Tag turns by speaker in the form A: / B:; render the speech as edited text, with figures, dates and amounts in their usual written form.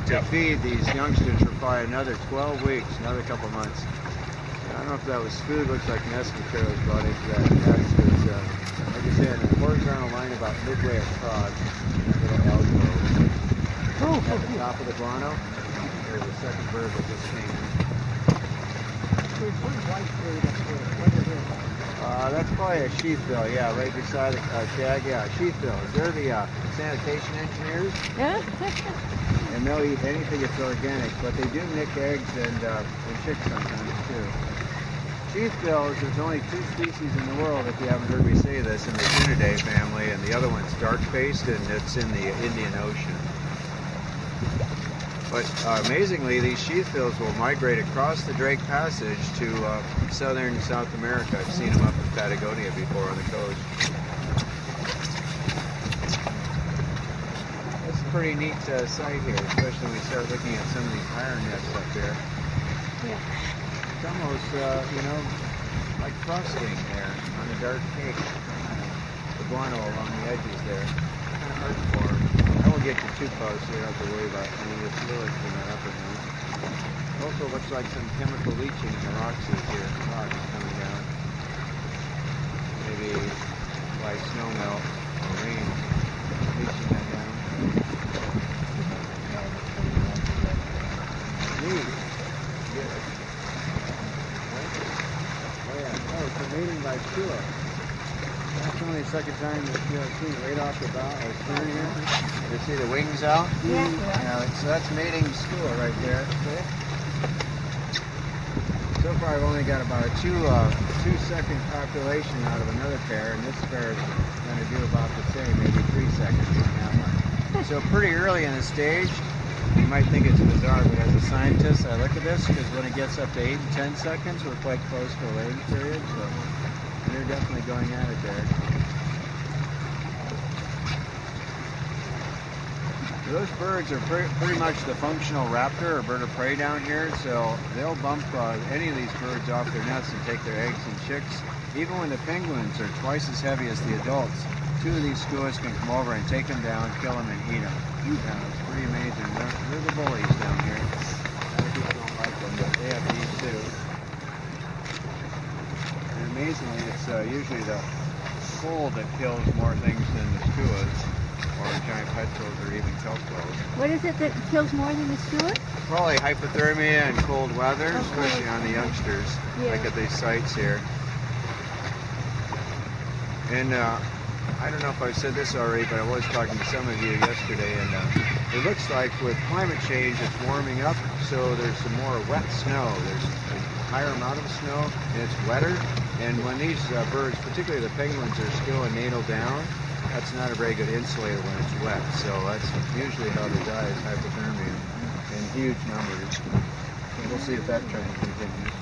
A: to feed these youngsters for probably another 12 weeks, another couple months. I don't know if that was food. Looks like nest materials brought into that nest. It's, like I said, a horizontal line about midway across. That little alcove. At the top of the guano, there's a second bird that just came in.
B: There's one white bird up there. What is it?
A: That's probably a sheathbill, yeah, right beside the shag. Yeah, sheathbills. They're the sanitation engineers, and they'll eat anything that's organic, but they do nick eggs and chicks sometimes too. Sheathbills, there's only 2 species in the world, if you haven't heard me say this, in the Cunidae family, and the other one's dark-faced, and it's in the Indian Ocean. But amazingly, these sheathbills will migrate across the Drake Passage to southern South America. I've seen them up in Patagonia before on the coast. It's a pretty neat sight here, especially when we start looking at some of these iron nests up there.
B: Yeah.
A: It's almost, you know, like frosting there on a dark cake. The guano along the edges there. Kind of hard to form. I won't get you too close, so you don't have to worry about any of the fluids in that upper end. Also looks like some chemical leaching in the rocks here. Rock is coming down. Maybe by snow melt or rain leaching that down. Neat. Good. Oh yeah. Oh, it's a mating by skua. That's only the second time that I've seen it right off the bow or stern here. You see the wings out?
B: Yeah.
A: So that's mating skua right there. So far I've only got about a 2-second population out of another pair, and this pair is going to do about the same, maybe 3 seconds on that one. So pretty early in the stage. You might think it's bizarre, but as a scientist I look at this because when it gets up to 8 and 10 seconds we're quite close to a laying period. So they're definitely going at it there. Those birds are pretty much the functional raptor or bird of prey down here, so they'll bump any of these birds off their nests and take their eggs and chicks. Even when the penguins are twice as heavy as the adults, 2 of these skuas can come over and take them down, kill them, and eat them. Yeah, it's pretty amazing. They're the bullies down here. A lot of people don't like them, but they have these too. And amazingly, it's usually the cold that kills more things than the skuas, or giant petrels, or even kelp whales.
B: What is it that kills more than the skua?
A: Probably hypothermia and cold weather, especially on the youngsters, like at these sites here. And I don't know if I've said this already, but I was talking to some of you yesterday, and it looks like with climate change it's warming up, so there's some more wet snow. There's a higher amount of snow, and it's wetter. And when these birds, particularly the penguins, are still a natal down, that's not a very good insulator when it's wet. So that's usually how they die, is hypothermia in huge numbers. So we'll see if that trend continues.